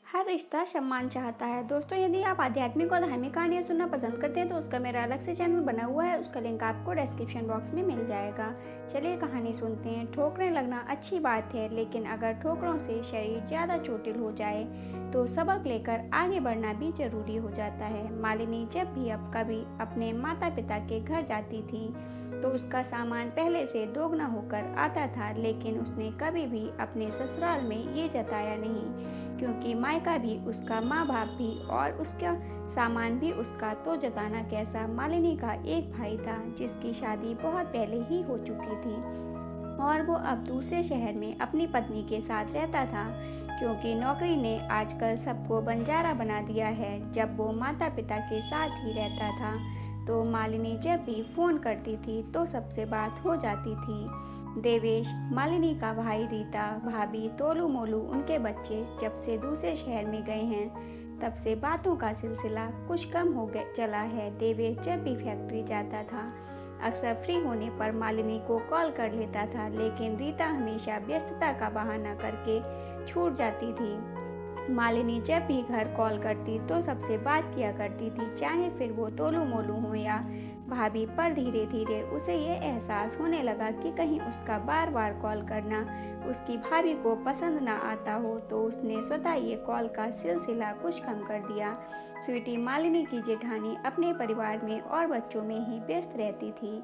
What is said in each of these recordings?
हर रिश्ता सम्मान चाहता है। दोस्तों, यदि आप आध्यात्मिक और धार्मिक कहानियाँ सुनना पसंद करते हैं तो उसका मेरा अलग से चैनल बना हुआ है। उसका लिंक आपको डिस्क्रिप्शन बॉक्स में मिल जाएगा। चलिए कहानी सुनते हैं। ठोकरें लगना अच्छी बात है, लेकिन अगर ठोकरों से शरीर ज़्यादा चोटिल हो जाए तो सबक लेकर आगे बढ़ना भी जरूरी हो जाता है। मालिनी जब भी अब कभी अपने माता पिता के घर जाती थी तो उसका सामान पहले से दोगुना होकर आता था, लेकिन उसने कभी भी अपने ससुराल में ये जताया नहीं, क्योंकि मायका भी उसका, माँ बाप भी और उसका सामान भी उसका, तो जताना कैसा। मालिनी का एक भाई था जिसकी शादी बहुत पहले ही हो चुकी थी और वो अब दूसरे शहर में अपनी पत्नी के साथ रहता था, क्योंकि नौकरी ने आजकल सबको बंजारा बना दिया है। जब वो माता पिता के साथ ही रहता था तो मालिनी जब भी फ़ोन करती थी तो सबसे बात हो जाती थी। देवेश, मालिनी का भाई, रीता, भाभी, तोलू मोलू, उनके बच्चे जब से दूसरे शहर में गए हैं तब से बातों का सिलसिला कुछ कम हो गया चला है। देवेश जब भी फैक्ट्री जाता था अक्सर फ्री होने पर मालिनी को कॉल कर लेता था, लेकिन रीता हमेशा व्यस्तता का बहाना करके छूट जाती थी। मालिनी जब भी घर कॉल करती तो सबसे बात किया करती थी, चाहे फिर वो तोलू मोलू हो या भाभी। पर धीरे धीरे उसे ये एहसास होने लगा कि कहीं उसका बार बार कॉल करना उसकी भाभी को पसंद ना आता हो, तो उसने स्वतः ये कॉल का सिलसिला कुछ कम कर दिया। स्वीटी, मालिनी की जेठानी, अपने परिवार में और बच्चों में ही व्यस्त रहती थी।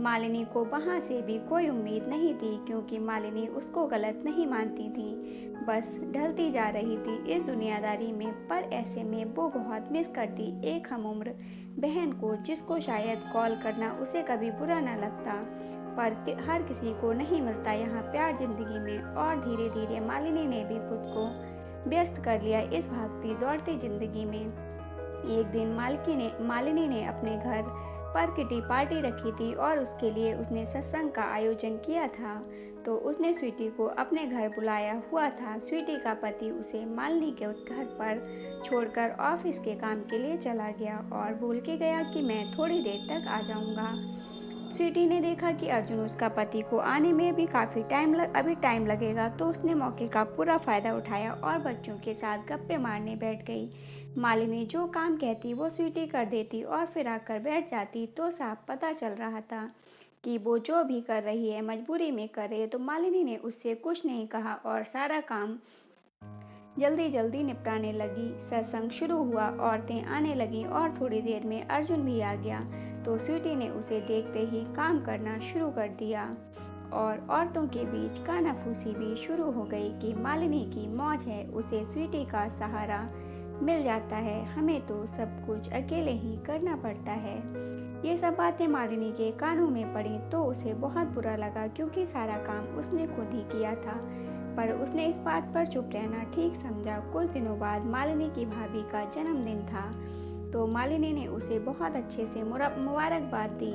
मालिनी को वहाँ से भी कोई उम्मीद नहीं थी, क्योंकि मालिनी उसको गलत नहीं मानती थी, बस ढलती जा रही थी इस दुनियादारी में। पर ऐसे में वो बहुत मिस करती एक हम उम्र बहन को, जिसको शायद कॉल करना उसे कभी बुरा न लगता। पर हर किसी को नहीं मिलता यहाँ प्यार जिंदगी में। और धीरे धीरे मालिनी ने भी खुद को व्यस्त कर लिया इस भागती दौड़ती जिंदगी में। एक दिन मालिनी ने अपने घर पर किटी पार्टी रखी थी और उसके लिए उसने सत्संग का आयोजन किया था, तो उसने स्वीटी को अपने घर बुलाया हुआ था। स्वीटी का पति उसे मालिनी के घर पर छोड़कर ऑफिस के काम के लिए चला गया और बोल के गया कि मैं थोड़ी देर तक आ जाऊंगा। स्वीटी ने देखा कि अर्जुन उसका पति को आने में भी काफ़ी अभी टाइम लगेगा, तो उसने मौके का पूरा फ़ायदा उठाया और बच्चों के साथ गप्पे मारने बैठ गई। मालिनी जो काम कहती वो स्वीटी कर देती और फिर आकर बैठ जाती, तो साफ पता चल रहा था कि वो जो भी कर रही है मजबूरी में कर रही है। तो मालिनी ने उससे कुछ नहीं कहा और सारा काम जल्दी जल्दी निपटाने लगी। सत्संग शुरू हुआ, औरतें आने लगीं और थोड़ी देर में अर्जुन भी आ गया, तो स्वीटी ने उसे देखते ही काम करना शुरू कर दिया और औरतों के बीच कानाफूसी भी शुरू हो गई कि मालिनी की मौज है, उसे स्वीटी का सहारा मिल जाता है, हमें तो सब कुछ अकेले ही करना पड़ता है। ये सब बातें मालिनी के कानों में पड़ी तो उसे बहुत बुरा लगा, क्योंकि सारा काम उसने खुद ही किया था। पर उसने इस बात पर चुप रहना ठीक समझा। कुछ दिनों बाद मालिनी की भाभी का जन्मदिन था, तो मालिनी ने उसे बहुत अच्छे से मुबारकबाद दी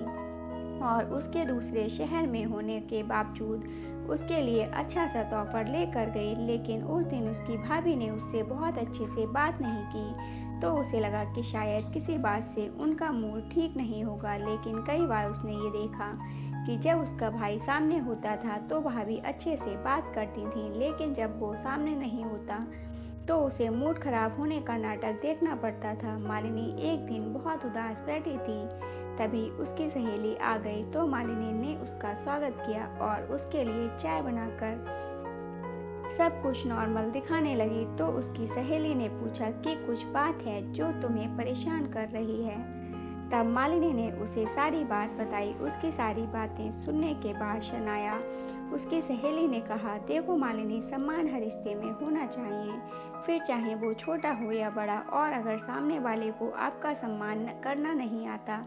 और उसके दूसरे शहर में होने के बावजूद उसके लिए अच्छा सा तोहफा लेकर गई। लेकिन उस दिन उसकी भाभी ने उससे बहुत अच्छे से बात नहीं की, तो उसे लगा कि शायद किसी बात से उनका मूड ठीक नहीं होगा। लेकिन कई बार उसने ये देखा कि जब उसका भाई सामने होता था तो भाभी अच्छे से बात करती थी, लेकिन जब वो सामने नहीं होता तो उसे मूड खराब होने का नाटक देखना पड़ता था। मालिनी एक दिन बहुत उदास बैठी थी, तभी उसकी सहेली आ गई, तो मालिनी ने उसका स्वागत किया और उसके लिए चाय बनाकर सब कुछ नॉर्मल दिखाने लगी। तो उसकी सहेली ने पूछा कि कुछ बात है जो तुम्हें परेशान कर रही है। तब मालिनी ने उसे सारी बात बताई। उसकी सारी बातें सुनने के बाद शनाया उसकी सहेली ने कहा, देखो मालिनी, सम्मान हर रिश्ते में होना चाहिए, फिर चाहे वो छोटा हो या बड़ा। और अगर सामने वाले को आपका सम्मान करना नहीं आता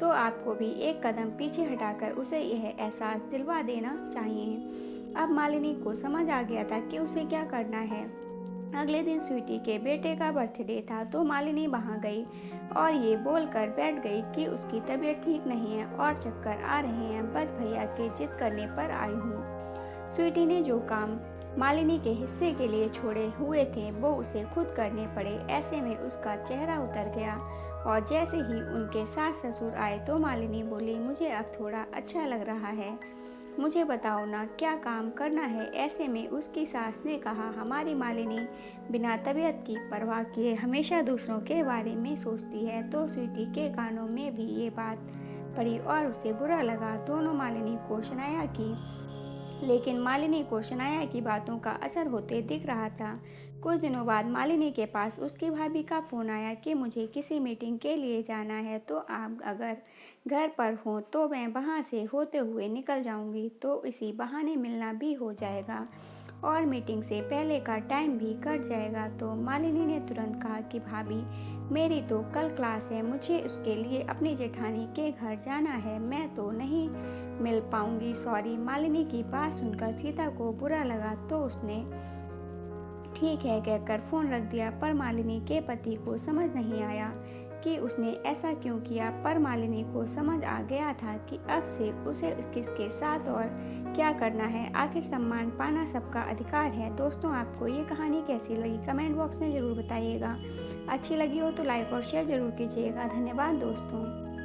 तो आपको भी एक कदम पीछे हटाकर उसे यह एहसास दिलवा देना चाहिए। अब मालिनी को समझ आ गया था कि उसे क्या करना है। अगले दिन स्वीटी के बेटे का बर्थडे था, तो मालिनी वहाँ गई और ये बोलकर बैठ गई कि उसकी तबीयत ठीक नहीं है और चक्कर आ रहे हैं, बस भैया के जिद करने पर आई हूँ। स्वीटी ने जो काम मालिनी के हिस्से के लिए छोड़े हुए थे वो उसे खुद करने पड़े। ऐसे में उसका चेहरा उतर गया और जैसे ही उनके सास ससुर आए तो मालिनी बोली, मुझे अब थोड़ा अच्छा लग रहा है। मुझे बताओ ना क्या काम करना है। ऐसे में उसकी सास ने कहा, हमारी मालिनी बिना तबीयत की परवाह किए हमेशा दूसरों के बारे में सोचती है। तो स्वीटी के कानों में भी ये बात पड़ी और उसे बुरा लगा। दोनों मालिनी को शनाया की लेकिन मालिनी को शनाया की बातों का असर होते दिख रहा था। कुछ दिनों बाद मालिनी के पास उसकी भाभी का फ़ोन आया कि मुझे किसी मीटिंग के लिए जाना है, तो आप अगर घर पर हों तो मैं वहाँ से होते हुए निकल जाऊँगी, तो इसी बहाने मिलना भी हो जाएगा और मीटिंग से पहले का टाइम भी कट जाएगा। तो मालिनी ने तुरंत कहा कि भाभी, मेरी तो कल क्लास है, मुझे उसके लिए अपनी जेठानी के घर जाना है, मैं तो नहीं मिल पाऊंगी, सॉरी। मालिनी की बात सुनकर सीता को बुरा लगा तो उसने ठीक है कहकर फ़ोन रख दिया। पर मालिनी के पति को समझ नहीं आया कि उसने ऐसा क्यों किया। पर मालिनी को समझ आ गया था कि अब से उसे किसके साथ और क्या करना है। आखिर सम्मान पाना सबका अधिकार है। दोस्तों, आपको ये कहानी कैसी लगी कमेंट बॉक्स में ज़रूर बताइएगा। अच्छी लगी हो तो लाइक और शेयर ज़रूर कीजिएगा। धन्यवाद दोस्तों।